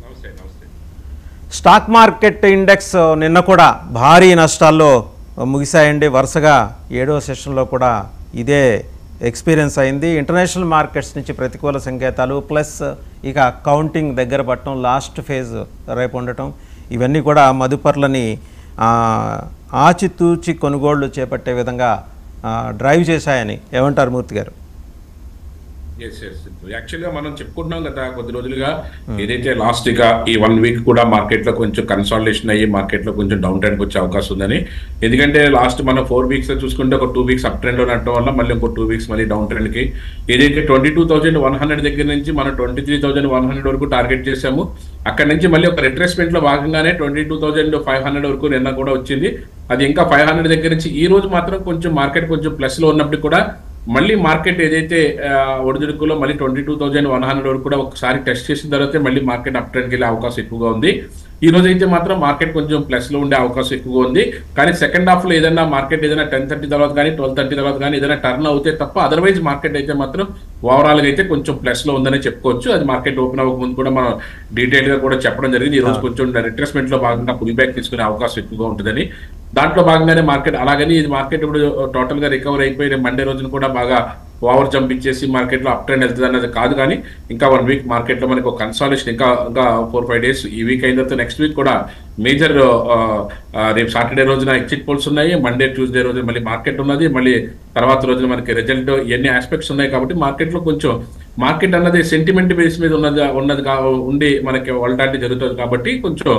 నమస్తే నమస్తే. Stock market index నిన్న కూడా భారీ నష్టాల్లో ముగిశాయండి. వరుసగా 7వ సెషన్లో కూడా ఇదే ఎక్స్పీరియన్స్ అయింది. ఇంటర్నేషనల్ మార్కెట్స్ నుంచి ప్రతికూల సంకేతాలు ప్లస్ ఇక కౌంటింగ్ దగ్గర పట్టడం, లాస్ట్ ఫేజ్ రేపు ఉండటం, ఇవన్నీ కూడా మదుపర్లని ఆచితూచి కొనుగోళ్లు చేపట్టే విధంగా డ్రైవ్ చేశాయని ఏమంటారు మూర్తి గారు? యాక్చువల్గా మనం చెప్పుకుంటున్నాం కదా కొద్ది రోజులుగా, ఏదైతే లాస్ట్ ఇక ఈ 1 వీక్ కూడా మార్కెట్ లో కొంచెం కన్సాలిడేషన్ అయ్యి మార్కెట్ లో కొంచెం డౌన్ ట్రెండ్ వచ్చే అవకాశం ఉందని. ఎందుకంటే లాస్ట్ మనం 4 వీక్స్ చూసుకుంటే ఒక 2 వీక్స్ అప్ ట్రెండ్ లో ఉండటం వల్ల మళ్ళీ ఇంకో 2 వీక్స్ మళ్ళీ డౌన్ ట్రెండ్ కి ఏదైతే 22,100 దగ్గర నుంచి మనం 23,100 వరకు టార్గెట్ చేసాము. అక్కడ నుంచి మళ్ళీ ఒక రిట్రేస్మెంట్ లో భాగంగానే 22,500 వరకు నిన్న కూడా వచ్చింది. అది ఇంకా 500 దగ్గర నుంచి ఈ రోజు మాత్రం కొంచెం మార్కెట్ కొంచెం ప్లస్ లో ఉన్నప్పుడు కూడా మళ్ళీ మార్కెట్ ఏదైతే ఒడిదుడుకులో మళ్ళీ 22,100 వరకు కూడా ఒకసారి టెస్ట్ చేసిన తర్వాత మళ్ళీ మార్కెట్ అప్ ట్రెండ్కి వెళ్ళే అవకాశం ఎక్కువగా ఉంది. ఈ రోజు అయితే మాత్రం మార్కెట్ కొంచెం ప్లస్ లో ఉండే అవకాశం ఎక్కువగా ఉంది. కానీ సెకండ్ హాఫ్ లో ఏదైనా మార్కెట్ ఏదైనా 10:30 తర్వాత కానీ 12:30 తర్వాత కానీ ఏదైనా టర్న్ అవుతే తప్ప అదర్వైజ్ మార్కెట్ అయితే మాత్రం ఓవరాల్ గా అయితే కొంచెం ప్లస్ లో ఉందని చెప్పుకోవచ్చు. అది మార్కెట్ ఓపెన్ అవ్వక ముందు కూడా మనం డీటెయిల్ గా కూడా చెప్పడం జరిగింది. ఈ రోజు కొంచెం రిట్రేస్మెంట్ లో భాగంగా పుల్ బ్యాక్ తీసుకునే అవకాశం ఎక్కువగా ఉంటుందని. దాంట్లో భాగంగానే మార్కెట్ అలాగని ఇది మార్కెట్ ఇప్పుడు టోటల్ గా రికవర్ అయిపోయి మండే రోజున కూడా బాగా ఓవర్ జంప్ ఇచ్చేసి మార్కెట్ లో అప్ ట్రెండ్ వెళ్తుంది అన్నది కాదు. కానీ ఇంకా 1 వీక్ మార్కెట్ లో మనకి ఒక కన్సాలిడేషన్ ఇంకా 4-5 డేస్ ఈ వీక్ అయిన తర్వాత నెక్స్ట్ వీక్ కూడా మేజర్ రేపు సాటర్డే రోజున ఎగ్జిట్ పోల్స్ ఉన్నాయి. మండే ట్యూస్డే రోజున మళ్ళీ మార్కెట్ ఉన్నది. మళ్ళీ తర్వాత రోజున మనకి రిజల్ట్ ఎన్ని ఆస్పెక్ట్స్ ఉన్నాయి కాబట్టి మార్కెట్ లో కొంచెం మార్కెట్ అన్నది సెంటిమెంట్ బేస్ మీద ఉండి మనకి వాలటాలిటీ జరుగుతుంది కాబట్టి కొంచెం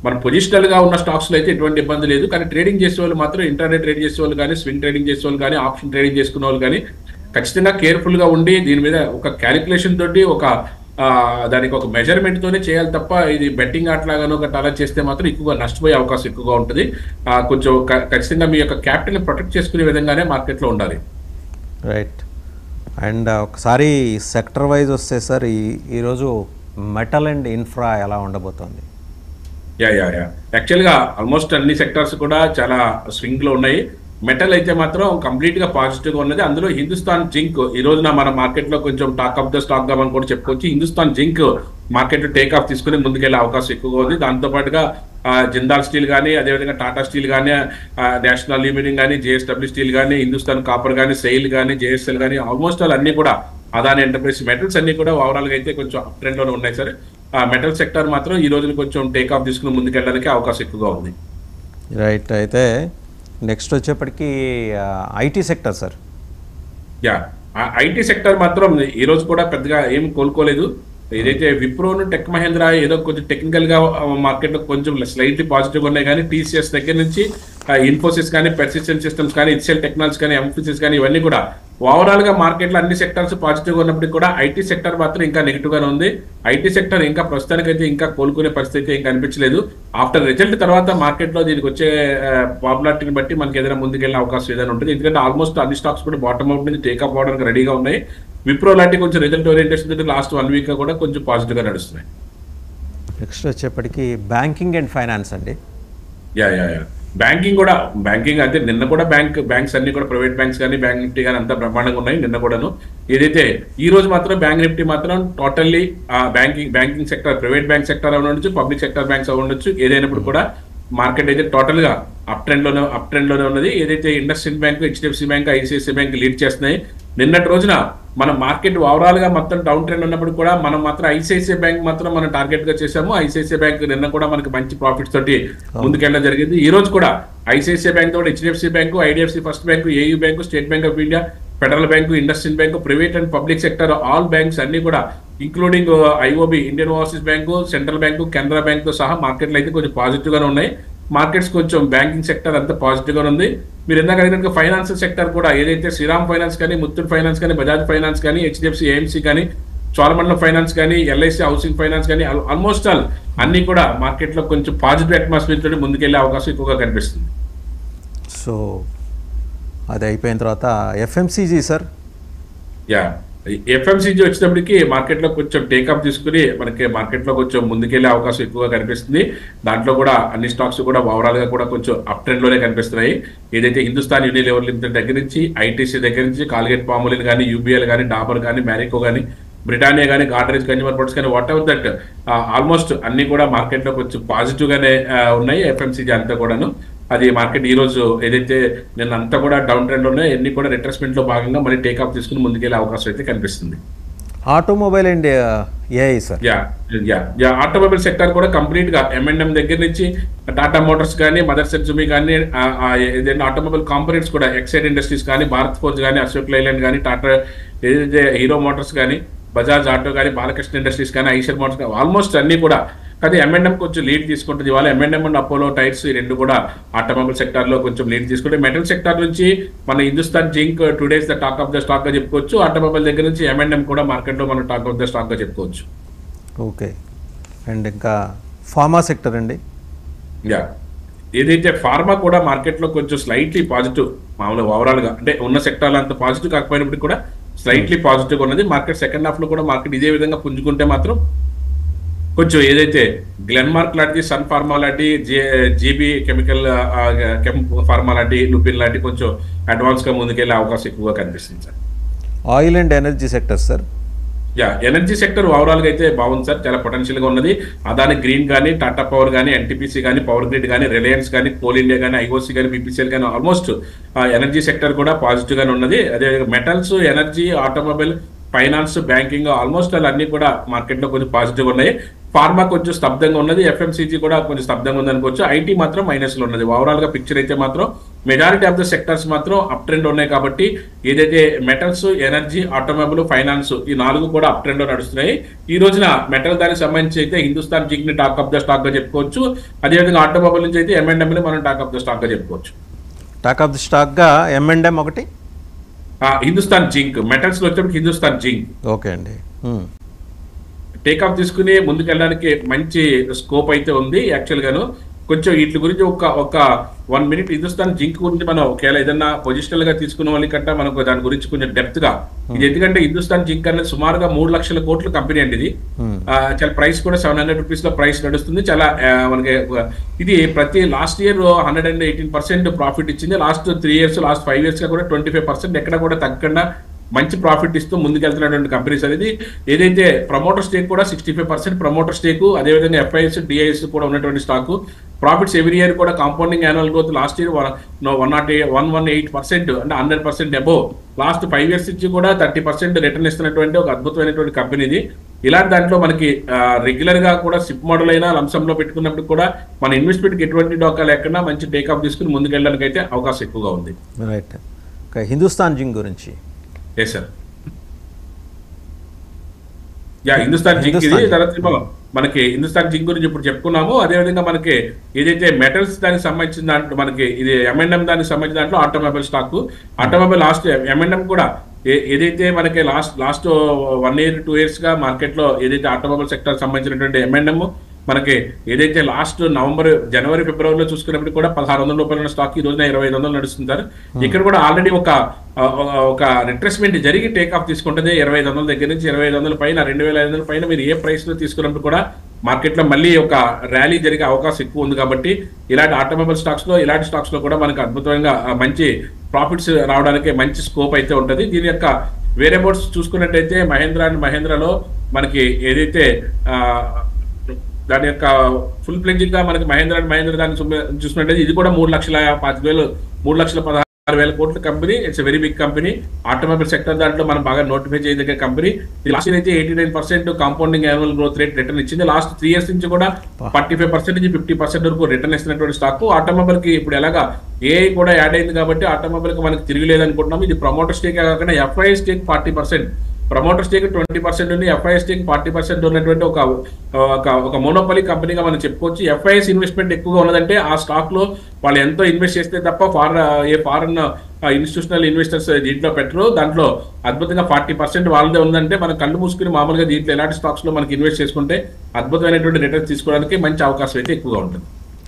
మన పొజిషనల్ గా ఉన్న స్టాక్స్ లో అయితే ఎటువంటి ఇబ్బంది లేదు. కానీ ట్రేడింగ్ చేసే వాళ్ళు మాత్రం ఇంటర్నెట్ ట్రేడ్ చేసే వాళ్ళు కానీ స్వింగ్ ట్రేడింగ్ చేసే వాళ్ళు కానీ ఆప్షన్ ట్రేడింగ్ చేసుకునే వాళ్ళు కానీ ఖచ్చితంగా కేర్ఫుల్ గా ఉండి దీని మీద ఒక క్యాలిక్యులేషన్ తోటి ఒక దానికి ఒక మెజర్మెంట్ తోనే చేయాలి తప్ప ఇది బెట్టింగ్ అట్లాగానో అలా చేస్తే మాత్రం ఎక్కువగా నష్టపోయే అవకాశం ఎక్కువగా ఉంటుంది. కొంచెం ఖచ్చితంగా మీ యొక్క క్యాపిటల్ ని ప్రొటెక్ట్ చేసుకునే విధంగానే మార్కెట్ లో ఉండాలి. రైట్. అండ్ ఒకసారి సెక్టర్ వైజ్ వస్తే సార్ ఈరోజు మెటల్ అండ్ ఇన్ఫ్రా ఎలా ఉండబోతోంది? యాక్చువల్గా ఆల్మోస్ట్ అన్ని సెక్టార్స్ కూడా చాలా స్వింగ్ లో ఉన్నాయి. మెటల్ అయితే మాత్రం కంప్లీట్ గా పాజిటివ్ గా ఉన్నది. అందులో హిందుస్థాన్ జింక్ ఈ రోజున మన మార్కెట్ లో కొంచెం టాక్ ఆఫ్ ద స్టాక్ గా మనం కూడా చెప్పుకోవచ్చు. Hindustan zinc market take off తీసుకుని ముందుకెళ్లే అవకాశం ఎక్కువగా ఉంది. దాంతో పాటుగా జిందాల్ స్టీల్ కానీ అదేవిధంగా టాటా స్టీల్ కానీ నేషనల్ అల్యూమినియం కానీ జేఎస్డబ్ల్యూ స్టీల్ కానీ హిందుస్థాన్ కాపర్ కానీ సెయిల్ కానీ జేఎస్ఎల్ కానీ ఆల్మోస్ట్ వాళ్ళు అన్ని కూడా అదాని ఎంటర్ప్రైజ్ మెటల్స్ అన్ని కూడా ఓవరాల్ గా అయితే కొంచెం అప్ ట్రెండ్ లోనే ఉన్నాయి సార్. మెటల్ సెక్టర్ మాత్రం ఈ రోజున కొంచెం టేక్ ఆఫ్ తీసుకుని ముందుకెళ్ళడానికి అవకాశం ఎక్కువగా ఉంది. రైట్. అయితే నెక్స్ట్ వచ్చేప్పటికి IT sector sir. IT sector మాత్రం ఈ రోజు కూడా పెద్దగా ఏం కోలుకోలేదు. ఏదైతే విప్రోను టెక్ మహేంద్ర ఏదో కొంచెం టెక్నికల్ గా మార్కెట్ లో కొంచెం స్లైట్లీ పాజిటివ్ ఉన్నాయి. కానీ టీసీఎస్ దగ్గర నుంచి ఇన్ఫోసిస్ కానీ పెర్సిస్టెంట్ సిస్టమ్స్ కానీ హెచ్సిఎల్ టెక్నాలజీస్ కానీ ఎంఫోసిస్ కానీ ఇవన్నీ కూడా ఓవరాల్ గా మార్కెట్ లో అన్ని సెక్టర్స్ పాజిటివ్ గా ఉన్నప్పటికీ కూడా ఐటీ సెక్టర్ మాత్రం ఇంకా నెగిటివ్ గానే ఉంది. ఐటీ సెక్టర్ ఇంకా ప్రస్తుతానికైతే ఇంకా కోలుకునే పరిస్థితి ఇంకా అనిపించలేదు. ఆఫ్టర్ రిజల్ట్ తర్వాత మార్కెట్ లో దీనికి వచ్చే పాపులారిటీని బట్టి మనకి ఏదైనా ముందుకెళ్ళే అవకాశం ఏదైనా ఉంటుంది. ఎందుకంటే ఆల్మోస్ట్ అన్ని స్టాక్స్ కూడా బాటమ్ అవుట్ నుంచి టేక్ అప్ అవడానికి రెడీగా ఉన్నాయి. విప్రో లాంటి కొంచెం రిజల్ట్ ఓరియంటేషన్ లాస్ట్ 1 వీక్ కూడా కొంచెం పాజిటివ్ గా నడుస్తున్నాయి. నెక్స్ట్ వచ్చేప్పటికి బ్యాంకింగ్ అండ్ ఫైనాన్స్ అండి. బ్యాంకింగ్ అంటే నిన్న కూడా బ్యాంక్స్ అన్ని కూడా ప్రైవేట్ బ్యాంక్స్ కానీ బ్యాంక్ నిఫ్టీ కానీ అంతా బ్రహ్మాండంగా ఉన్నాయి నిన్న కూడాను. ఏదైతే ఈ రోజు మాత్రం బ్యాంక్ నిఫ్టీ మాత్రం totally banking sector private bank sector ఉండొచ్చు పబ్లిక్ సెక్టర్ బ్యాంక్స్ ఉండొచ్చు ఏదైనప్పుడు కూడా మార్కెట్ అయితే టోటల్ గా అప్ ట్రెండ్ లోనే ఉన్నది. ఏదైతే IndusInd bank HDFC bank ICICI bank lead చేస్తున్నాయి. నిన్నటి రోజున మన మార్కెట్ ఓవరాల్ గా మొత్తం డౌన్ ట్రెండ్ ఉన్నప్పుడు కూడా మనం మాత్రం ఐసిఐసిఐ బ్యాంక్ మాత్రం మనం టార్గెట్ గా చేసాము. ఐసిఐసిఐ బ్యాంక్ నిన్న కూడా మనకి మంచి ప్రాఫిట్స్ తోటి ముందుకెళ్ళడం జరిగింది. ఈ రోజు కూడా ఐసిఐసిఐ బ్యాంక్ తోటి HDFC bank IDFC first bank AU bank state bank of India federal bank IndusInd bank private and public sector all banks అన్ని కూడా including IOB Indian overseas bank central bank Canara bank తో సహా మార్కెట్లు అయితే కొంచెం పాజిటివ్ గానే ఉన్నాయి. మార్కెట్స్ కొంచెం బ్యాంకింగ్ సెక్టర్ అంతా పాజిటివ్ గా ఉంది. మీరు ఇందాక అడిగినట్టు ఫైనాన్షియల్ సెక్టర్ కూడా ఏదైతే శ్రీరామ్ ఫైనాన్స్ కానీ ముత్తూట్ ఫైనాన్స్ కానీ బజాజ్ ఫైనాన్స్ కానీ హెచ్డిఎఫ్సి ఏఎంసీ కానీ చోళమండలం ఫైనాన్స్ కానీ ఎల్ఐసి హౌసింగ్ ఫైనాన్స్ కానీ ఆల్మోస్ట్ ఆల్ అన్ని కూడా మార్కెట్ లో కొంచెం పాజిటివ్ అట్మాస్ఫియర్ తోటి ముందుకెళ్లే అవకాశం ఎక్కువగా కనిపిస్తుంది. సో అది అయిపోయిన తర్వాత ఎఫ్ఎంసీజీ సార్. ఎఫ్ఎంసీజీ వచ్చేటప్పటికి మార్కెట్ లో కొంచెం టేకప్ తీసుకుని మనకి మార్కెట్ లో కొంచెం ముందుకెళ్లే అవకాశం ఎక్కువగా కనిపిస్తుంది. దాంట్లో కూడా అన్ని స్టాక్స్ కూడా ఓవరాల్ గా కూడా కొంచెం అప్ ట్రెండ్ లోనే కనిపిస్తున్నాయి. ఏదైతే హిందుస్థాన్ యూనిలివర్ లిమిటెడ్ దగ్గర నుంచి ఐటీసీ దగ్గర నుంచి కాల్గేట్ పామోలిన్ కానీ యూబీఎల్ కానీ డాబర్ కానీ మ్యారికో కానీ బ్రిటానియా కానీ, గాడ్రేజ్ కన్జ్యూమర్ ప్రొడక్ట్స్ కానీ, వాట్ ఎవర్ దట్ ఆల్మోస్ట్ అన్ని కూడా మార్కెట్లో కొంచెం పాజిటివ్ గానే ఉన్నాయి. ఎఫ్ఎంసీజీ అంతా కూడాను అది మార్కెట్ ఈ రోజు ఏదైతే నిన్న అంతా కూడా డౌన్ ట్రెండ్ ఉన్నాయో అన్ని కూడా రిట్రెస్మెంట్ లో భాగంగా మళ్ళీ టేక్ ఆఫ్ తీసుకుని ముందుకెళ్ళే అవకాశం అయితే కనిపిస్తుంది. Automobile and AI sir. Automobile sector కూడా కంప్లీట్ గా M&M దగ్గర నుంచి టాటా మోటార్స్ కానీ, మదర్ సెన్సుమి కానీ, ఏదైతే ఆటోమొబైల్ కాంపోనెంట్స్ కూడా ఎక్సైడ్ ఇండస్ట్రీస్ కానీ, భారత్ ఫోర్జ్ కానీ, అశోక్ లైలాండ్ కానీ, టాటా ఏదైతే హీరో మోటార్స్ కానీ, బజాజ్ ఆటో కానీ, బాలకృష్ణ ఇండస్ట్రీస్ కానీ, ఐషర్ మోటార్స్ కానీ, ఆల్మోస్ట్ అన్ని కూడా. కానీ M&M కొంచెం లీడ్ తీసుకుంటుంది ఇవాళ. M&M అండ్ అపోలో టైర్స్ ఈ రెండు కూడా ఆటోమొబైల్ సెక్టర్ లో కొంచెం లీడ్ తీసుకుంటే, మెటల్ సెక్టర్ నుంచి మన Hindustan zinc 2 days the talk of the stock గా చెప్పుకోవచ్చు. ఆటోమొబైల్ దగ్గర నుంచి M&M కూడా మార్కెట్ లో మనం టాక్ ఆఫ్ ద స్టాక్ గా చెప్పుకోవచ్చు. ఓకే. అండ్ ఇంకా ఫార్మా సెక్టర్ అండి. ఏదైతే ఫార్మా కూడా మార్కెట్ లో కొంచెం స్లైట్లీ పాజిటివ్, మామూలుగా ఓవరాల్ గా అంటే ఉన్న సెక్టార్లు అంత పాజిటివ్ కాకపోయినప్పటికీ కూడా స్లైట్లీ పాజిటివ్ ఉన్నది. మార్కెట్ సెకండ్ హాఫ్ లో కూడా మార్కెట్ ఇదే విధంగా పుంజుకుంటే మాత్రం కొంచెం ఏదైతే గ్లెన్మార్క్ లాంటి, సన్ ఫార్మా లాంటి, జీబీ కెమికల్ ఫార్మా లాంటి, లుపిన్ లాంటి కొంచెం అడ్వాన్స్ గా ముందుకెళ్లే అవకాశం ఎక్కువగా కనిపిస్తుంది sir. Oil and energy sector sir. Energy sector overall గా అయితే బాగుంది సార్, చాలా పొటెన్షియల్ గా ఉన్నది. అదాని గ్రీన్ కానీ, టాటా పవర్ కానీ, ఎన్టీపీసీ కానీ, పవర్ గ్రిడ్ కానీ, రిలయన్స్ కానీ, కోల్ ఇండియా కానీ, ఐఓసీ కానీ, బీపీసీఎల్ కానీ, ఆల్మోస్ట్ ఎనర్జీ సెక్టర్ కూడా పాజిటివ్ గానే ఉన్నది. అదే metals, energy, automobile, finance, banking almost అన్ని కూడా మార్కెట్ లో కొంచెం పాజిటివ్ ఉన్నాయి. ఫార్మా కొంచెం స్తబ్దంగా ఉన్నది, ఎఫ్ఎంసీజీ కూడా కొంచెం స్తబ్దంగా ఉంది అనుకోవచ్చు. ఐటీ మాత్రం మైనస్ లో ఉన్నది. ఓవరాల్ గా పిక్చర్ అయితే మాత్రం మెజారిటీ ఆఫ్ ద సెక్టర్స్ మాత్రం అప్ ట్రెండ్ ఉన్నాయి. కాబట్టి ఏదైతే మెటల్స్, ఎనర్జీ, ఆటోమొబైల్, ఫైనాన్స్ ఈ 4 కూడా అప్ ట్రెండ్ లో నడుస్తున్నాయి. ఈ రోజున మెటల్ దానికి సంబంధించి అయితే హిందుస్థాన్ జింక్ ని టాక్ ఆఫ్ ద స్టాక్ గా చెప్పుకోవచ్చు. అదేవిధంగా ఆటోమొబైల్ నుంచి అయితే M&M ని మనం టాక్ ఆఫ్ ద స్టాక్ గా చెప్పుకోవచ్చు. టాక్ ఆఫ్ ద స్టాక్ గా M&M ఒకటి, హిందుస్థాన్ జింక్. మెటల్స్ లో వచ్చేప్పుడు హిందుస్థాన్ జింక్ ఓకే అండి. టేక్ ఆఫ్ తీసుకుని ముందుకెళ్ళడానికి మంచి స్కోప్ అయితే ఉంది. యాక్చువల్ గాను కొంచెం వీటి గురించి ఒక 1 minute హిందుస్థాన్ జింక్ గురించి మనం ఒకవేళ ఏదన్నా పొజిషనల్ గా తీసుకున్న వాళ్ళకంటే మనకు దాని గురించి కొంచెం డెప్త్ గా, ఇది ఎందుకంటే హిందుస్థాన్ జింక్ అనేది సుమారుగా 3 లక్షల కోట్ల కంపెనీ అండి. ఇది చాలా ప్రైస్ కూడా 700 రూపీస్ లో ప్రైస్ నడుస్తుంది. చాలా మనకి ఇది ప్రతి లాస్ట్ ఇయర్ 118% ప్రాఫిట్ ఇచ్చింది. లాస్ట్ 3 years, లాస్ట్ 5 years గా కూడా 25% ఎక్కడ కూడా తగ్గకుండా మంచి ప్రాఫిట్ ఇస్తూ ముందుకెళ్తున్నటువంటి కంపెనీస్ అనేది. ఏదైతే ప్రమోటర్ స్టేక్ కూడా 65% ప్రమోటర్ స్టేక్, అదేవిధంగా FIS, DIS కూడా ఉన్నటువంటి స్టాక్. ప్రాఫిట్స్ ఎవ్రీ ఇయర్ కూడా compounding annual growth last year 118% అంటే 100% అబోవ్. లాస్ట్ 5 years నుంచి కూడా 30% రిటర్న్ ఇస్తున్నటువంటి ఒక అద్భుతమైనటువంటి కంపెనీ ఇది. ఇలాంటి దాంట్లో మనకి రెగ్యులర్ గా కూడా సిప్ మోడల్ అయినా లంసమ్ లో పెట్టుకున్నప్పుడు కూడా మన ఇన్వెస్ట్మెంట్ కి ఎటువంటి డోకా లేకుండా మంచి టేక్ ఆఫ్ తీసుకుని ముందుకెళ్ళడానికి అయితే అవకాశం ఎక్కువగా ఉంది. రైట్. హిందుస్థాన్ జింక్ గురించి. Yes sir. హిందుస్థాన్ జింక్ ఇది. తర్వాత మనకి హిందుస్థాన్ జింక్ గురించి ఇప్పుడు చెప్పుకున్నాము. అదేవిధంగా మనకి ఏదైతే మెటల్స్ దానికి సంబంధించిన దాంట్లో మనకి ఇది M&M దానికి సంబంధించిన దాంట్లో automobile stock. Automobile last M&M కూడా ఏదైతే మనకి లాస్ట్ 1 year 2 years గా మార్కెట్ లో ఏదైతే ఆటోమొబైల్ సెక్టర్ సంబంధించినటువంటి M&M మనకి ఏదైతే లాస్ట్ నవంబర్, జనవరి, ఫిబ్రవరిలో చూసుకున్నప్పుడు కూడా 1600 రూపాయల స్టాక్ ఈ రోజున 2500 నడుస్తుంటారు. ఇక్కడ కూడా ఆల్రెడీ ఒక రిట్రెస్మెంట్ జరిగి టేక్ ఆఫ్ తీసుకుంటుంది. 2500 దగ్గర నుంచి 2500 పైన, 2500 పైన మీరు ఏ ప్రైస్ లో తీసుకున్నప్పుడు కూడా మార్కెట్ లో మళ్ళీ ఒక ర్యాలీ జరిగే అవకాశం ఎక్కువ ఉంది. కాబట్టి ఇలాంటి ఆటోమొబైల్ స్టాక్స్ లో, ఇలాంటి స్టాక్స్ లో కూడా మనకు అద్భుతంగా మంచి ప్రాఫిట్స్ రావడానికి మంచి స్కోప్ అయితే ఉంటుంది. దీని యొక్క వేరే బోర్డ్స్ చూసుకున్నట్టయితే మహేంద్ర అండ్ మహేంద్రలో మనకి ఏదైతే దాని యొక్క ఫుల్ ప్లెడ్జింగ్ గా మనకి మహేంద్ర అండ్ మహేంద్ర దాన్ని చూసుకున్నట్టయితే ఇది కూడా 3,25,000, 3,16,000 కోట్ల company. It's very big company. Automobile sector దాంట్లో మనం బాగా నోటిఫై చేయదగ్గ కంపెనీ. లాస్ట్ ఇయర్ అయితే 89% compounding annual growth rate return ఇచ్చింది. లాస్ట్ 3 years నుంచి కూడా 45% నుంచి 50% వరకు రిటర్న్ ఇస్తున్నటువంటి స్టాక్. ఆటోమొబైల్ కి ఇప్పుడు ఎలాగా AI కూడా యాడ్ అయింది కాబట్టి ఆటోమొబైల్ కి మనకి తిరిగిలేదు అనుకుంటున్నాం. ఇది ప్రమోటర్ స్టేక్ కాకుండా FIS స్టేక్ 40%, ప్రమోటర్ స్టేక్ 20% ఉంది, FIS స్టేక్ 40% ఉన్నటువంటి ఒక మోనోపలి కంపెనీగా మనం చెప్పుకోవచ్చు. FIS ఇన్వెస్ట్మెంట్ ఎక్కువగా ఉన్నదంటే ఆ స్టాక్ లో వాళ్ళు ఎంతో ఇన్వెస్ట్ చేస్తే తప్ప ఫారెన్ ఇన్స్టిట్యూషనల్ ఇన్వెస్టర్స్ దీంట్లో పెట్టరు. దాంట్లో అద్భుతంగా 40% వాళ్ళదే ఉందంటే మనం కళ్ళు మూసుకుని మామూలుగా దీంట్లో ఎలాంటి స్టాక్స్ లో మనకి ఇన్వెస్ట్ చేసుకుంటే అద్భుతమైనటువంటి రిటర్న్స్ తీసుకోవడానికి మంచి అవకాశం అయితే ఎక్కువగా ఉంటుంది.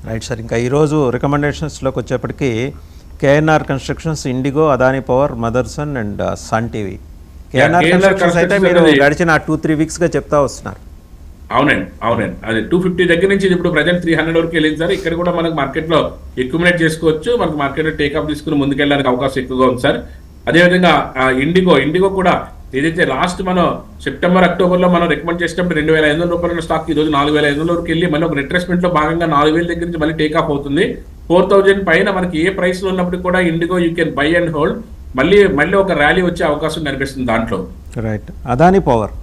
Right sir. ఇంకా ఈరోజు రికమెండేషన్స్లోకి వచ్చేప్పటికి KNR constructions, IndiGo, Adani power, Motherson and Sun TV. KNR constructions అయితే మీరు గడిచిన 2-3 weeks గా చెప్తా వస్తున్నారు. అవునండి. అది 250 దగ్గర నుంచి ఇప్పుడు ప్రజెంట్ 300 వరకు వెళ్ళింది సార్. ఇక్కడ కూడా మనకు మార్కెట్ లో అక్యుములేట్ చేసుకోవచ్చు. మనకు మార్కెట్ లో టేక్ ఆఫ్ తీసుకుని ముందుకెళ్ళడానికి అవకాశం ఎక్కువగా ఉంది సార్. అదేవిధంగా ఇండిగో కూడా ఏదైతే లాస్ట్ మనం సెప్టెంబర్ అక్టోబర్ లో మనం రికమెండ్ చేసినప్పుడు 2,500 రూపాయల స్టాక్ ఈ రోజు 4,500 వరకు వెళ్ళి మళ్ళీ ఒక రిట్రేస్మెంట్ లో భాగంగా 4,000 దగ్గర నుంచి మళ్ళీ టేక్ ఆఫ్ అవుతుంది. 4,000 పైన మనకి ఏ ప్రైస్ లో ఉన్నప్పుడు కూడా IndiGo you can buy and hold, మళ్ళీ ఒక ర్యాలీ వచ్చే అవకాశం కనిపిస్తుంది దాంట్లో. Right. Adani power.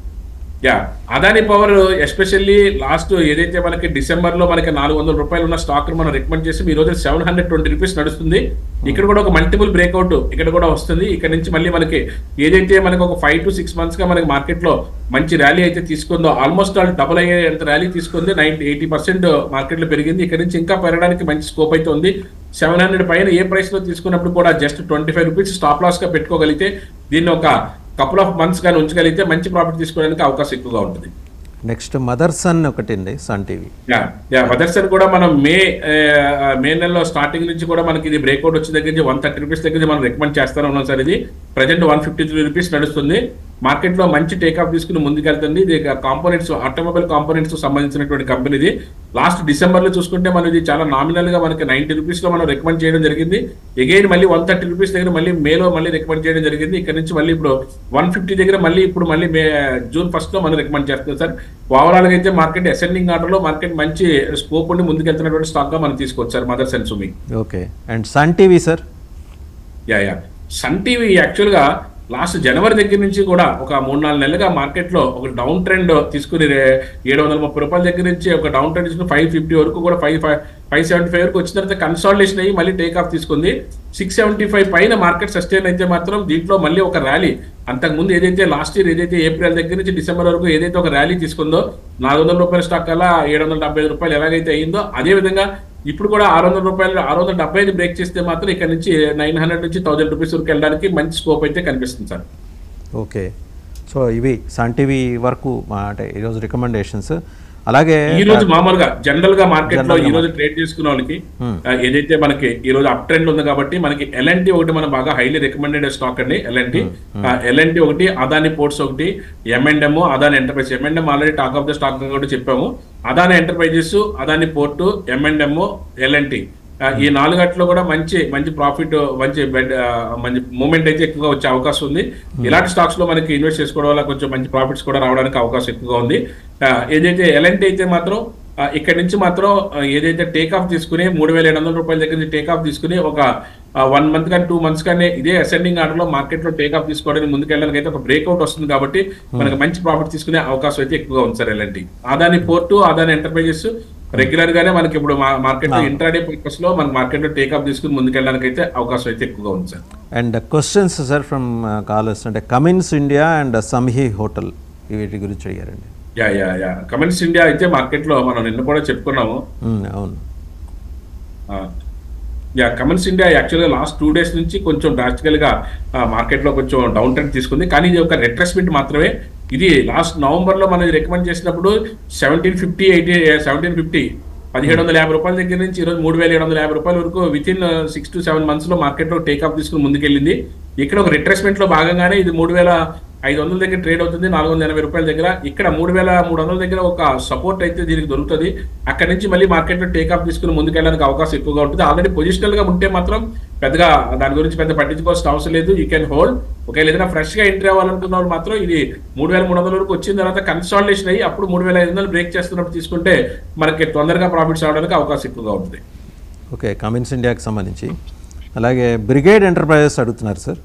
Yeah, Adani power especially last ఏదైతే మనకి డిసెంబర్ లో మనకి 400 రూపాయలు ఉన్న స్టాక్ మనం రికమెండ్ చేసి ఈ రోజు 720 రూపీస్ నడుస్తుంది. ఇక్కడ కూడా ఒక మల్టిపుల్ బ్రేక్అవుట్ ఇక్కడ కూడా వస్తుంది. ఇక్కడ నుంచి మళ్ళీ మనకి ఏదైతే మనకి ఒక 5 to 6 months గా మనకి మార్కెట్ లో మంచి ర్యాలీ అయితే తీసుకుందో, ఆల్మోస్ట్ ఆల్ డబుల్ అయ్యేంత ర్యాలీ తీసుకుంది. 80% మార్కెట్ లో పెరిగింది. ఇక్కడ నుంచి ఇంకా పెరగడానికి మంచి స్కోప్ అయితే ఉంది. 700 పైన ఏ ప్రైస్ లో తీసుకున్నప్పుడు కూడా జస్ట్ 25 రూపీస్ స్టాప్ లాస్ గా పెట్టుకోగలిగితే దీన్ని ఒక కపుల్ ఆఫ్ మంత్స్ కానీ ఉంచగలిగితే మంచి ప్రాఫిట్ తీసుకోవడానికి అవకాశం ఎక్కువగా ఉంటుంది. నెక్స్ట్ మదర్సన్ ఒకటి అండి, సన్ టీవీ. మదర్సన్ కూడా మనం మే నెలలో స్టార్టింగ్ నుంచి కూడా మనకి ఇది బ్రేక్అవుట్ వచ్చిన దగ్గర నుంచి 130 రూపీస్ దగ్గర మనం రికమెండ్ చేస్తానే ఉన్నాం సార్. ఇది ప్రజెంట్ 153 రూపీస్ నడుస్తుంది. మార్కెట్ లో మంచి టేక్ ఆఫ్ తీసుకుని ముందుకెళ్తుంది. ఇది కాంపోనెంట్స్, ఆటోమొబైల్ కాంపోనెంట్స్ సంబంధించినటువంటి కంపెనీ. ఇది లాస్ట్ డిసెంబర్ లో చూసుకుంటే మనం ఇది చాలా నామినల్ గా మనకి 90 రూపీస్ లో మనం రికమెండ్ చేయడం జరిగింది. అగైన్ మళ్ళీ 130 రూపీస్ దగ్గర మళ్ళీ మేలో మళ్ళీ రికమెండ్ చేయడం జరిగింది. ఇక్కడ నుంచి మళ్ళీ ఇప్పుడు 150 దగ్గర మళ్ళీ జూన్ 1st లో మనం రికమెండ్ చేస్తున్నాం సార్. ఓవరాల్ గా అయితే మార్కెట్ అసెండింగ్ ఆర్డర్ లో మార్కెట్ మంచి స్కోప్ ఉండి ముందుకెళ్తున్నటువంటి స్టాక్ గా మనం తీసుకోవచ్చు sir Motherson Sumi. Okay. And Sun TV sir. Sun TV actual గా లాస్ట్ జనవరి దగ్గర నుంచి కూడా ఒక 3-4 నెలలుగా మార్కెట్ లో ఒక డౌన్ ట్రెండ్ తీసుకుని 730 రూపాయల దగ్గర నుంచి ఒక డౌన్ ట్రెండ్ తీసుకుని 550 వరకు కూడా 575 వరకు వచ్చిన తర్వాత కన్సాలిడేషన్ అయ్యి మళ్ళీ టేక్ ఆఫ్ తీసుకుంది. 675 పైన మార్కెట్ సస్టైన్ అయితే మాత్రం దీంట్లో మళ్ళీ ఒక ర్యాలీ, అంతకుముందు ఏదైతే లాస్ట్ ఇయర్ ఏదైతే ఏప్రిల్ దగ్గర నుంచి డిసెంబర్ వరకు ఏదైతే ఒక ర్యాలీ తీసుకుందో 400 రూపాయల స్టాక్ అలా 775 రూపాయలు ఎలాగైతే అయిందో అదే విధంగా ఇప్పుడు కూడా 600 రూపాయలు 675 బ్రేక్ చేస్తే మాత్రం ఇక్కడ నుంచి 900 నుంచి 1000 రూపీస్ వరకు వెళ్ళడానికి మంచి స్కోప్ అయితే కనిపిస్తుంది సార్. ఓకే. సో ఇవి సన్ టీవీ వరకు అంటే ఈరోజు రికమెండేషన్స్. అలాగే ఈ రోజు మామూలుగా జనరల్ గా మార్కెట్ లో ఈ రోజు ట్రేడ్ చేసుకున్న వాళ్ళకి ఏదైతే మనకి ఈ రోజు అప్ ట్రెండ్ ఉంది కాబట్టి మనకి ఎల్ఎన్టీ ఒకటి మనం బాగా హైలీ రికమెండెడ్ స్టాక్ అండి. ఎల్ఎన్టీ ఒకటి, అదాని పోర్ట్స్ ఒకటి, M&M, Adani enterprise. M&M already talk of the stock కూడా చెప్పాము. Adani enterprises, Adani port, M&M, LNT ఈ 4 గంటల్లో కూడా మంచి ప్రాఫిట్, మంచి మూమెంట్ అయితే ఎక్కువగా వచ్చే అవకాశం ఉంది. ఇలాంటి స్టాక్స్ లో మనకి ఇన్వెస్ట్ చేసుకోవడం వల్ల కొంచెం మంచి ప్రాఫిట్స్ కూడా రావడానికి అవకాశం ఎక్కువగా ఉంది. ఏదైతే ఎల్ఎన్టీ అయితే మాత్రం ఇక్కడ నుంచి మాత్రం ఏదైతే టేక్ ఆఫ్ తీసుకుని 3,700 రూపాయల దగ్గర నుంచి టేక్ ఆఫ్ తీసుకుని ఒక 1 month కానీ 2 months కానీ ఇదే అసెండింగ్ ఆర్డర్ లో మార్కెట్ లో టేక్ ఆఫ్ తీసుకోవడానికి ముందుకెళ్ళడానికి అయితే ఒక బ్రేక్అవుట్ వస్తుంది కాబట్టి మనకి మంచి ప్రాఫిట్ తీసుకునే అవకాశం అయితే ఎక్కువగా ఉంది sir LNT. Adani port, Adani enterprises regular గానే మనకి ఇప్పుడు మార్కెట్ లో ఇంట్రాడే పర్పస్ లో మన మార్కెట్ లో టేక్ ఆఫ్ తీసుకుని ముందుకెళ్ళడానికి అయితే అవకాశం అయితే ఎక్కువగా ఉంది sir. And questions sir from callers అంటే Cummins India and Samhi hotel వీటి గురించి అడిగారండి. కమిన్స్ ఇండియా అయితే మార్కెట్ లో మనం నిన్న కూడా చెప్పుకున్నాము. అవును. కమిన్స్ ఇండియా యాక్చువల్గా లాస్ట్ 2 days నుంచి కొంచెం డ్రాస్టికల్ గా మార్కెట్ లో కొంచెం డౌన్ ట్రెండ్ తీసుకుంది. కానీ ఇది ఒక రిట్రెస్మెంట్ మాత్రమే. ఇది లాస్ట్ నవంబర్ లో మనం రికమెండ్ చేసినప్పుడు 1750 రూపాయల దగ్గర నుంచి ఈరోజు 3,750 రూపాయల వరకు విత్ ఇన్ 6 to 7 months లో మార్కెట్ లో టేక్ ఆఫ్ తీసుకుని ముందుకెళ్ళింది. ఇక్కడ ఒక రిట్రెస్మెంట్ లో భాగంగానే ఇది 3,500 దగ్గర ట్రేడ్ అవుతుంది, 480 రూపాయల దగ్గర. ఇక్కడ 3,300 దగ్గర ఒక సపోర్ట్ అయితే దీనికి దొరుకుతుంది. అక్కడ నుంచి మళ్ళీ మార్కెట్ లో టేక్ ఆఫ్ తీసుకుని ముందుకెళ్ళడానికి అవకాశం ఎక్కువగా ఉంటుంది. ఆల్రెడీ పొజిషనల్ గా ఉంటే మాత్రం పెద్దగా దాని గురించి పెద్ద పట్టించుకోవాల్సిన అవసరం లేదు. You can hold. ఒకవేళ ఏదైనా ఫ్రెష్ గా ఎంట్రీ అవ్వాలనుకున్న వాళ్ళు మాత్రం ఇది 3,300 వరకు వచ్చిన తర్వాత కన్సాలిడేషన్ అయ్యి అప్పుడు 3,500 బ్రేక్ చేస్తున్నప్పుడు తీసుకుంటే మనకి తొందరగా ప్రాఫిట్స్ అవడానికి అవకాశం ఎక్కువగా ఉంటుంది. ఓకే. కమిన్స్ ఇండియాకి సంబంధించి అలాగే బ్రిగేడ్ ఎంటర్ప్రైజెస్ అడుగుతున్నారు సార్.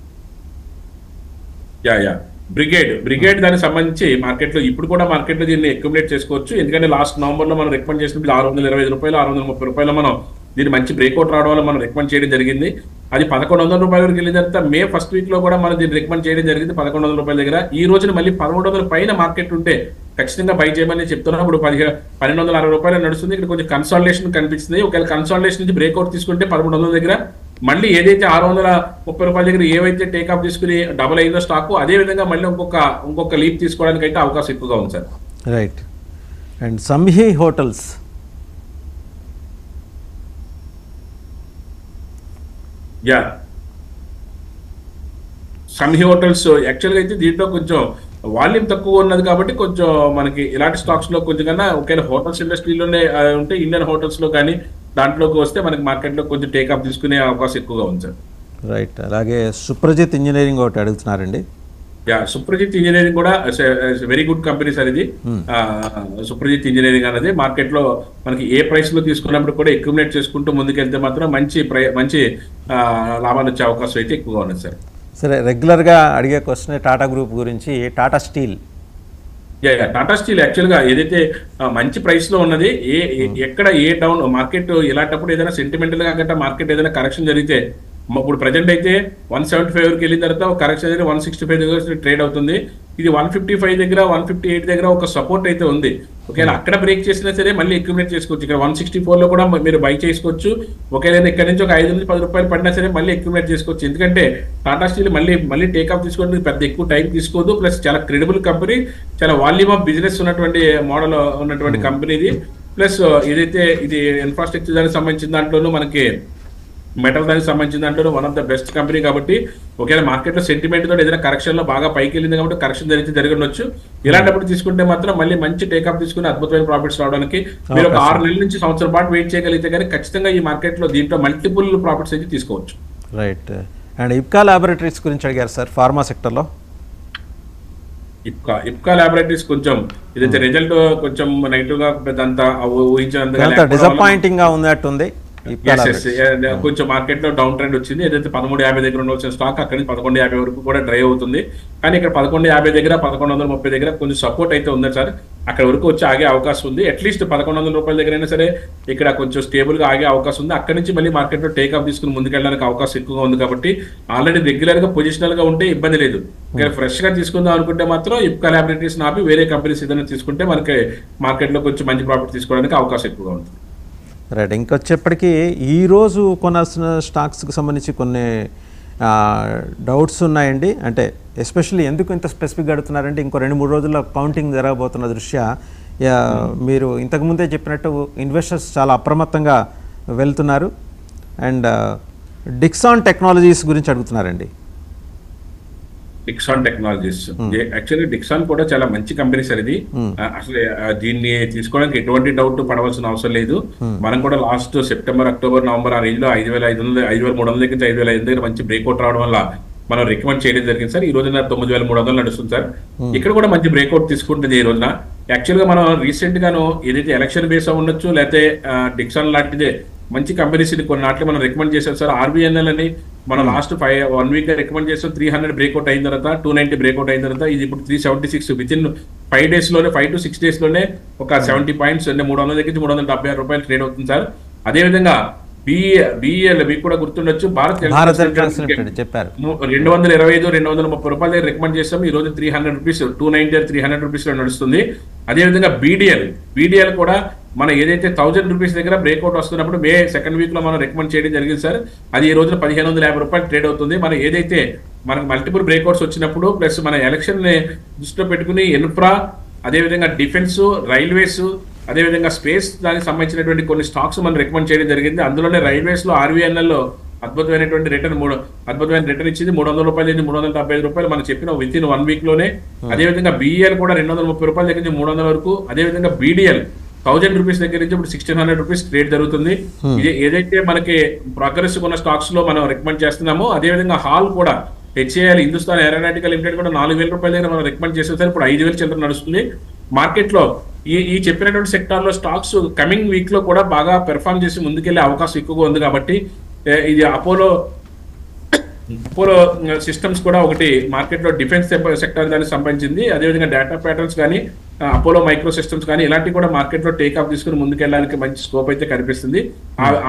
బ్రిగేడ్ దానికి సంబంధించి మార్కెట్ లో ఇప్పుడు కూడా మార్కెట్ లో దీన్ని అక్యుములేట్ చేసుకోవచ్చు. ఎందుకంటే లాస్ట్ నవంబర్ లో మనం రికమెండ్ చేసినప్పుడు 625 రూపాయలు 630 రూపాయలు మనం దీన్ని మంచి బ్రేక్అవుట్ రావడం వల్ల మనం రికమెండ్ చేయడం జరిగింది. అది 1,100 రూపాయల వరకు వెళ్ళిన తర్వాత మే 1st week లో కూడా మనం దీన్ని రికమెండ్ చేయడం జరిగింది 1,100 రూపాయల దగ్గర. ఈ రోజున మళ్ళీ 1,300 పైన మార్కెట్ ఉంటే ఖచ్చితంగా బై చేయమని చెప్తున్నాం. ఇప్పుడు 1,260 రూపాయలు నడుస్తుంది. ఇక్కడ కొంచెం కన్సాలిడేషన్ కనిపిస్తుంది. ఒకవేళ కన్సాలిడేషన్ నుంచి బ్రేక్అవుట్ తీసుకుంటే 1,300 దగ్గర మళ్ళీ ఏదైతే 630 రూపాయల దగ్గర ఏవైతే టేక్ ఆఫ్ తీసుకుని డబుల్ అయిందో స్టాక్ అదే విధంగా మళ్ళీ ఇంకొక లీప్ తీసుకోవడానికి అయితే అవకాశం ఎక్కువగా ఉంది sir. Right. And Samhi hotels. Samhi hotels యాక్చువల్గా అయితే దీంట్లో కొంచెం వాల్యూమ్ తక్కువ ఉన్నది కాబట్టి కొంచెం మనకి ఇలాంటి స్టాక్స్ లో కొంచెం కన్నా ఒకవేళ హోటల్స్ ఇండస్ట్రీలోనే ఉంటే ఇండియన్ హోటల్స్ లో కానీ దాంట్లోకి వస్తే మనకి మార్కెట్ లో కొంచెం టేక్ ఆఫ్ తీసుకునే అవకాశం ఎక్కువగా ఉంది సార్. రైట్. అలాగే సుప్రజిత్ ఇంజనీరింగ్ ఒకటి అడుగుతున్నారండి. సుప్రజిత్ ఇంజనీరింగ్ కూడా వెరీ గుడ్ కంపెనీ సార్ ఇది. సుప్రజిత్ ఇంజనీరింగ్ అనేది మార్కెట్ లో మనకి ఏ ప్రైస్ లో తీసుకున్నప్పుడు కూడా అక్యుములేట్ చేసుకుంటూ ముందుకెళ్తే మాత్రం మంచి లాభాలు వచ్చే అవకాశం అయితే ఎక్కువగా ఉన్నది సార్. సరే, రెగ్యులర్గా అడిగే క్వశ్చన్ టాటా గ్రూప్ గురించి. Tata steel Tata steel actual గా ఏదైతే మంచి ప్రైస్ లో ఉన్నది, ఎక్కడ ఏ డౌన్ మార్కెట్ ఇలాంటప్పుడు ఏదైనా సెంటిమెంటల్ గా గట్రా మార్కెట్ ఏదైనా కరెక్షన్ జరిగితే, ఇప్పుడు ప్రజెంట్ అయితే 175 వరకు వెళ్ళిన తర్వాత ఒక కరెక్షన్ అయితే 165 దగ్గర ట్రేడ్ అవుతుంది. ఇది 155 దగ్గర 158 దగ్గర ఒక సపోర్ట్ అయితే ఉంది. ఒకవేళ అక్కడ బ్రేక్ చేసినా సరే మళ్ళీ అక్యుములేట్ చేసుకోవచ్చు. ఇక్కడ 164 లో కూడా మీరు బై చేసుకోవచ్చు. ఒకవేళ ఇక్కడ నుంచి ఒక 5 నుంచి 10 రూపాయలు పడినా సరే మళ్ళీ అక్యుములేట్ చేసుకోవచ్చు. ఎందుకంటే టాటా స్టీల్ మళ్ళీ టేక్ ఆఫ్ తీసుకోవడానికి పెద్ద ఎక్కువ టైం తీసుకోదు. ప్లస్ చాలా క్రెడిబుల్ కంపెనీ, చాలా వాల్యూమ్ ఆఫ్ బిజినెస్ ఉన్నటువంటి మోడల్ ఉన్నటువంటి కంపెనీ ఇది. ప్లస్ ఏదైతే ఇది ఇన్ఫ్రాస్ట్రక్చర్ దానికి సంబంధించిన దాంట్లోనూ మనకి మెటల్ దానికి సంబంధించిన దాంట్లో one of the best company కాబట్టి ఒకవేళ మార్కెట్ లో సెంటిమెంట్ తోటి ఏదైనా కరెక్షన్ లో బాగా పైకి వెళ్ళింది కాబట్టి కరెక్షన్ జరగవచ్చు. ఇలాంటప్పుడు తీసుకుంటే మాత్రం మళ్ళీ మంచి టేకప్ తీసుకుని అద్భుతమైన ప్రాఫిట్స్ రావడానికి మీరు ఒక 6 నెలల నుంచి సంవత్సరం పాటు వెయిట్ చేయగలిగితే కానీ ఖచ్చితంగా ఈ మార్కెట్ లో దీంట్లో మల్టిపుల్ ప్రాఫిట్స్ అయితే తీసుకోవచ్చు. రైట్. అండ్ ఇప్కా ల్యాబొరేటరీస్ గురించి అడిగారు సార్, ఫార్మా సెక్టర్ లో. ఇప్కా ల్యాబొరేటరీస్ కొంచెం ఏదైతే రిజల్ట్ కొంచెం నెగిటివ్ గా పెద్దంతా ఊహించినంత డిసప్పాయింటింగ్ గా ఉన్నట్టుంది. కొంచెం మార్కెట్ లో డౌన్ ట్రెండ్ వచ్చింది. ఏదైతే 1350 దగ్గర ఉండవలసిన స్టాక్ అక్కడి నుంచి 1150 వరకు కూడా డ్రై అవుతుంది. కానీ ఇక్కడ 1150 దగ్గర 1130 దగ్గర కొంచెం సపోర్ట్ అయితే ఉంది సార్. అక్కడ వరకు వచ్చి ఆగే అవకాశం ఉంది. అట్లీస్ట్ 1100 రూపాయల దగ్గర అయినా సరే ఇక్కడ కొంచెం స్టేబుల్ గా ఆగే అవకాశం ఉంది. అక్కడి నుంచి మళ్ళీ మార్కెట్ లో టేక్ ఆఫ్ తీసుకుని ముందుకెళ్ళడానికి అవకాశం ఎక్కువగా ఉంది. కాబట్టి ఆల్రెడీ రెగ్యులర్ గా పొజిషనల్ గా ఉంటే ఇబ్బంది లేదు. ఇక్కడ ఫ్రెష్ గా తీసుకుందాం అనుకుంటే మాత్రం ఇప్కా ల్యాబొరేటరీస్ ఆపి వేరే కంపెనీస్ ఏదైనా తీసుకుంటే మనకి మార్కెట్ లో కొంచెం మంచి ప్రాఫిట్ తీసుకోవడానికి అవకాశం ఎక్కువగా ఉంది. రైట్. ఇంకొచ్చేప్పటికీ ఈరోజు కొనాల్సిన స్టాక్స్కి సంబంధించి కొన్ని డౌట్స్ ఉన్నాయండి. అంటే ఎస్పెషల్లీ ఎందుకు ఇంత స్పెసిఫిక్గా అడుగుతున్నారంటే ఇంకో 2-3 రోజుల్లో కౌంటింగ్ జరగబోతున్న దృష్ట్యా మీరు ఇంతకుముందే చెప్పినట్టు ఇన్వెస్టర్స్ చాలా అప్రమత్తంగా వెళ్తున్నారు. అండ్ డిక్సాన్ టెక్నాలజీస్ గురించి అడుగుతున్నారండి. డిక్సాన్ టెక్నాలజీస్ యాక్చువల్లీ డిక్సాన్ కూడా చాలా మంచి కంపెనీ సార్ ఇది. అసలు దీన్ని తీసుకోవడానికి ఎటువంటి డౌట్ పడవలసిన అవసరం లేదు. మనం కూడా లాస్ట్ సెప్టెంబర్, అక్టోబర్, నవంబర్ ఆ రేంజ్ లో 5500, 5300 దగ్గర 5500 దగ్గర మంచి బ్రేక్అవుట్ రావడం వల్ల మనం రికమెండ్ చేయడం జరిగింది సార్. ఈ రోజున 9300 నడుస్తుంది సార్. ఇక్కడ కూడా మంచి బ్రేక్అవుట్ తీసుకుంటుంది ఈ రోజున. యాక్చువల్ గా మనం రీసెంట్ గాను ఏదైతే ఎలక్షన్ బేస్ ఉండొచ్చు, లేకపోతే డిక్సాన్ లాంటిదే మంచి కంపెనీస్ కొన్ని నాట్లు మనం రికమెండ్ చేశాం సార్. RVNL అని మనం లాస్ట్ 1 వీక్ గా రికమెండ్ చేస్తాం. 300 బ్రేక్అవుట్ అయిన తర్వాత 290 బ్రేక్అవుట్ అయిన తర్వాత ఇది ఇప్పుడు 376 విత్ ఇన్ 5 days లోనే 5 to 6 days లోనే ఒక 70 పాయింట్స్ అంటే 300 దగ్గర 376 రూపాయలు ట్రేడ్ అవుతుంది సార్. అదేవిధంగా BEL మీకు కూడా గుర్తుండొచ్చు, భారత్ చెప్పారు 225, 230 రూపాయల దగ్గర రికమెండ్ చేస్తాం. ఈ రోజు 300 రూపీస్, 290 300 రూపీస్ లో నడుస్తుంది. అదేవిధంగా BDL కూడా మన ఏదైతే 1000 రూపీస్ దగ్గర బ్రేక్అవుట్ వస్తున్నప్పుడు మే 2nd వీక్ లో మనం రికమెండ్ చేయడం జరిగింది సార్. అది ఈ రోజున 1550 రూపాయలు ట్రేడ్ అవుతుంది. మనం ఏదైతే మనకు మల్టిపుల్ బ్రేక్అవుట్స్ వచ్చినప్పుడు ప్లస్ మన ఎలక్షన్ ని దృష్టిలో పెట్టుకుని ఇన్ఫ్రా, అదేవిధంగా డిఫెన్స్, రైల్వేస్, అదేవిధంగా స్పేస్ దానికి సంబంధించినటువంటి కొన్ని స్టాక్స్ మనం రికమెండ్ చేయడం జరిగింది. అందులోనే రైల్వేస్ లో RVNL లో అద్భుతమైనటువంటి రిటర్న్ ఇచ్చింది. 300 రూపాయలు, 375 రూపాయలు మనం చెప్పిన విత్ ఇన్ 1 వీక్ లోనే. అదేవిధంగా BEL కూడా 230 రూపాయల దగ్గర నుంచి 300 వరకు. అదేవిధంగా BDL 1000 రూపీస్ దగ్గర నుంచి ఇప్పుడు 1600 రూపీస్ ట్రేడ్ జరుగుతుంది. ఇది ఏదైతే మనకి ప్రోగ్రెస్ ఉన్న స్టాక్స్ లో మనం రికమెండ్ చేస్తున్నామో అదేవిధంగా హాల్ కూడా HAL హిందుస్థాన్ ఏరోనాటికల్ లిమిటెడ్ కూడా 4000 రూపాయల దగ్గర మనం రికమెండ్ చేసేసారు. ఇప్పుడు 5000 చిల్లర నడుస్తుంది. మార్కెట్ లో ఈ చెప్పినటువంటి సెక్టార్ లో స్టాక్స్ కమింగ్ వీక్ లో కూడా బాగా పెర్ఫార్మ్ చేసి ముందుకెళ్లే అవకాశం ఎక్కువగా ఉంది. కాబట్టి ఇది అపోలో సిస్టమ్స్ కూడా ఒకటి మార్కెట్ లో డిఫెన్స్ సెక్టర్ దానికి సంబంధించింది. అదేవిధంగా డేటా ప్యాటర్న్స్ కానీ, అపోలో మైక్రో సిస్టమ్స్ కానీ ఇలాంటివి కూడా మార్కెట్ లో టేక్ ఆఫ్ తీసుకుని ముందుకెళ్ళడానికి మంచి స్కోప్ అయితే కనిపిస్తుంది.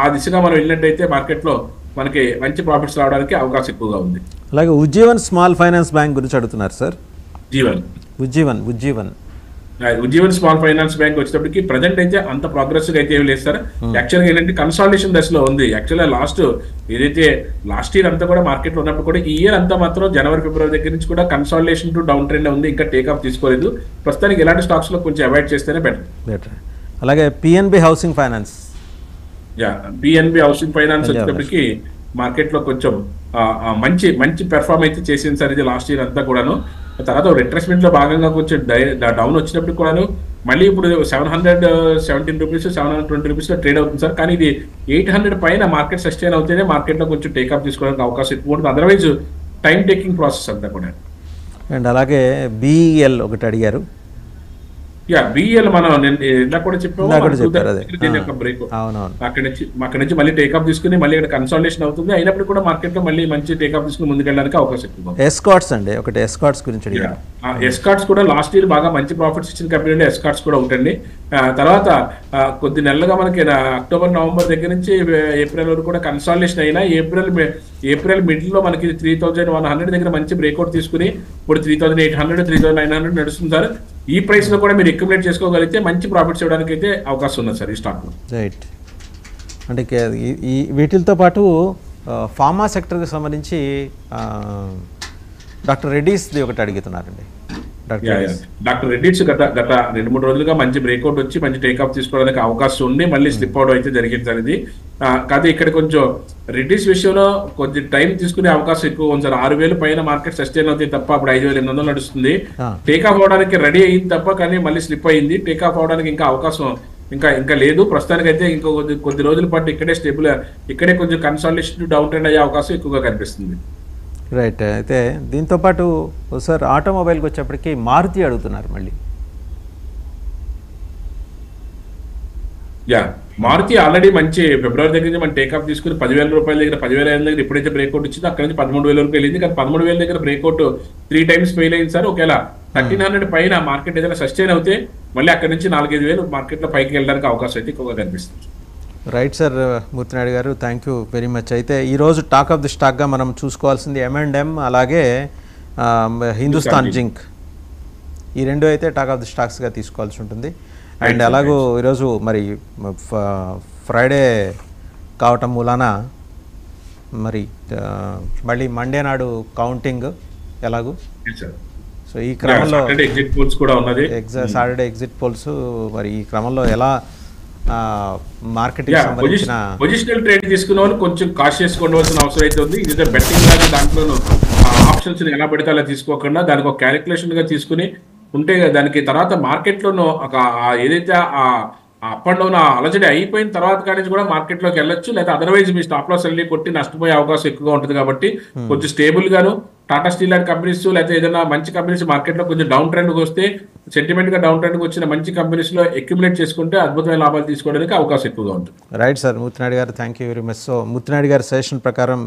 ఆ దిశగా మనం వెళ్ళినట్టయితే మార్కెట్ లో మనకి మంచి ప్రాఫిట్స్ రావడానికి అవకాశం ఎక్కువగా ఉంది. అలాగే ఉజ్జీవన్ స్మాల్ ఫైనాన్స్ బ్యాంక్ గురించి అడుగుతున్నారు sir. Ujjivan small finance bank వచ్చేటప్పటికి ప్రజెంట్ అయితే అంత ప్రోగ్రెస్ అయితే ఏమి లేదు సార్. యాక్చువల్గా ఏంటంటే కన్సాలిడేషన్ దశలో ఉంది. యాక్చువల్గా లాస్ట్ ఇయర్ అంతా కూడా మార్కెట్ లో ఉన్నప్పుడు కూడా ఈ ఇయర్ అంతా మాత్రం జనవరి, ఫిబ్రవరి దగ్గర నుంచి కూడా కన్సాలిడేషన్ టు డౌన్ ట్రెండ్ ఉంది. ఇంకా టేక్ ఆఫ్ తీసుకోలేదు. ప్రస్తుతానికి ఇలాంటి స్టాక్స్ లో కొంచెం అవాయిడ్ చేస్తేనే బెటర్. అలాగే PNB హౌసింగ్ ఫైనాన్స్ వచ్చేటప్పటికి మార్కెట్ లో కొంచెం మంచి పెర్ఫార్మ్ అయితే చేసింది సార్ ఇది లాస్ట్ ఇయర్ అంతా కూడాను. తర్వాత రిట్రెస్మెంట్ లో భాగంగా కొంచెం డౌన్ వచ్చినప్పుడు కూడాను మళ్ళీ ఇప్పుడు 717 రూపీస్, 720 రూపీస్ లో ట్రేడ్ అవుతుంది సార్. కానీ ఇది 800 పైన మార్కెట్ సస్టైన్ అవుతేనే మార్కెట్ లో కొంచెం టేకప్ తీసుకోవడానికి అవకాశం ఎక్కువ ఉంటుంది. అదర్వైజ్ టైం టేకింగ్ ప్రాసెస్ అంతా కూడా. అండ్ అలాగే బిఈఎల్ ఒకటి అడిగారు. బిఎల్ మనం ఇందాక కూడా చెప్పాము, ఇందాక కూడా చెప్పారు అదే. దీని యొక్క బ్రేక్ అవునవును. అక్కడ నుంచి మళ్ళీ టేకప్ తీసుకుని మళ్ళీ ఇక్కడ కన్సాలిడేషన్ అవుతుంది, అయినప్పుడు కూడా మార్కెట్ లో మళ్ళీ మంచి టేకప్ తీసుకుని ముందుకెళ్ళడానికి అవకాశం ఎక్కువ. ఎస్కాట్స్ అండి, ఒకటి ఎస్కాట్స్ గురించి అడిగారు. ఎస్కాట్స్ కూడా లాస్ట్ ఇయర్ బాగా మంచి ప్రాఫిట్స్ ఇచ్చిన కంపెనీ ఎస్కాట్స్ కూడా ఒకటండి. తర్వాత కొద్ది నెలలుగా మనకి అక్టోబర్ నవంబర్ దగ్గర నుంచి ఏప్రిల్ వరకు కూడా కన్సాలిడేషన్ అయినా ఏప్రిల్ మిడిల్ లో మనకి 3100 దగ్గర మంచి బ్రేక్అవుట్ తీసుకుని ఇప్పుడు 3800 3900 నడుస్తుంది సార్. ఈ ప్రైస్ లో కూడా మీరు అక్యుములేట్ చేసుకోగలిగితే మంచి ప్రాఫిట్స్ ఇవ్వడానికి అయితే అవకాశం ఉంది సార్ ఈ స్టాక్ లో. రైట్. అంటే ఈ వీటితో పాటు ఫార్మా సెక్టర్కి సంబంధించి డాక్టర్ రెడ్డీస్ది ఒకటి అడుగుతున్నారండి. డాక్టర్ రెడ్డిస్ గత 2-3 రోజులుగా మంచి బ్రేక్అవుట్ వచ్చి మంచి టేక్అప్ తీసుకోవడానికి అవకాశం ఉంది, మళ్ళీ స్లిప్ అవుట్ అయితే జరిగింది సార్ ఇది. కాదు ఇక్కడ కొంచెం రెడ్డిస్ విషయంలో కొద్ది టైం తీసుకునే అవకాశం ఎక్కువ ఉంది సార్. 6000 పైన మార్కెట్ సస్టైన్ అవుతాయి తప్ప అప్పుడు 5800 నడుస్తుంది. టేక్ఆఫ్ అవడానికి రెడీ అయింది తప్ప కానీ మళ్ళీ స్లిప్ అయింది. టేక్ఆఫ్ అవడానికి ఇంకా అవకాశం ఇంకా లేదు ప్రస్తుతానికి అయితే. ఇంకో కొద్ది రోజుల పాటు ఇక్కడే కొంచెం కన్సాలిడేషన్ డౌన్ ట్రెండ్ అయ్యే అవకాశం ఎక్కువగా కనిపిస్తుంది. రైట్. అయితే దీంతోపాటు సార్ ఆటోమొబైల్కి వచ్చేప్పటికి మారుతి అడుగుతున్నారు మళ్ళీ. మారుతి ఆల్రెడీ మంచి ఫిబ్రవరి దగ్గర నుంచి మనం టేకప్ తీసుకుని 10,000 రూపాయల దగ్గర 10,500 దగ్గర ఎప్పుడైతే బ్రేక్అవుట్ వచ్చిందో అక్కడ నుంచి 13,000 వరకు వెళ్ళింది. కానీ 13,000 దగ్గర బ్రేక్అవుట్ 3 times ఫెయిల్ అయింది సార్. ఒకవేళ 1300 పైన మార్కెట్ ఏదైనా సస్టైన్ అవుతే మళ్ళీ అక్కడ నుంచి 4-5 మార్కెట్ లో పైకి వెళ్ళడానికి అవకాశం అయితే ఎక్కువగా కనిపిస్తుంది. రైట్ సార్ మూర్తినాయుడు గారు, థ్యాంక్ యూ వెరీ మచ్. అయితే ఈరోజు టాక్ ఆఫ్ ది స్టాక్గా మనం చూసుకోవాల్సింది M&M అలాగే హిందుస్థాన్ జింక్, ఈ రెండు అయితే టాక్ ఆఫ్ ది స్టాక్స్గా తీసుకోవాల్సి ఉంటుంది. అండ్ అలాగూ ఈరోజు మరి ఫ్రైడే కావటం మూలాన మరి మళ్ళీ మండే నాడు కౌంటింగ్ ఎలాగూ. సో ఈ క్రమంలో ఎగ్జిట్ పోల్స్ కూడా ఉన్నది, సాటర్డే ఎగ్జిట్ పోల్స్. మరి ఈ క్రమంలో ఎలా మార్కెటింగ్ సంబంధించిన పొజిషనల్ ట్రేడ్ తీసుకున్న వాళ్ళు కొంచెం కాషియస్ ఉండవలసిన అవసరం అయితే ఉంది. ఇది బెట్టింగ్ లాగా దాంట్లో ఆప్షన్స్ ఎలా పెడితే అలా తీసుకోకుండా దానికి ఒక క్యాలిక్యులేషన్ గా తీసుకుని ఉంటే దానికి తర్వాత మార్కెట్ లో ఏదైతే అప్ అండ్ డౌన్ అలజడి అయిపోయిన తర్వాత కానీ కూడా మార్కెట్ లోకి వెళ్ళొచ్చు, లేదా అదర్వైజ్ మీ స్టాప్ లాస్ వెళ్ళి కొట్టి నష్టపోయే అవకాశం ఎక్కువగా ఉంటుంది. కాబట్టి కొంచెం స్టేబుల్ గాను టాటా స్టీల్ లాంటి కంపెనీస్ లేకపోతే ఏదైనా మంచి కంపెనీస్ మార్కెట్ లో కొంచెం డౌన్ ట్రెండ్ వస్తే సెంటిమెంట్ గా డౌన్ ట్రెండ్ వచ్చిన మంచి కంపెనీస్ లో అక్యుములేట్ చేసుకుంటే అద్భుతమైన లాభాలు తీసుకోవడానికి అవకాశం ఎక్కువగా ఉంటుంది. రైట్ సార్ మూర్తినాయుడు గారు, thank you very much. So Murthy Naidu గారి సజెషన్ ప్రకారం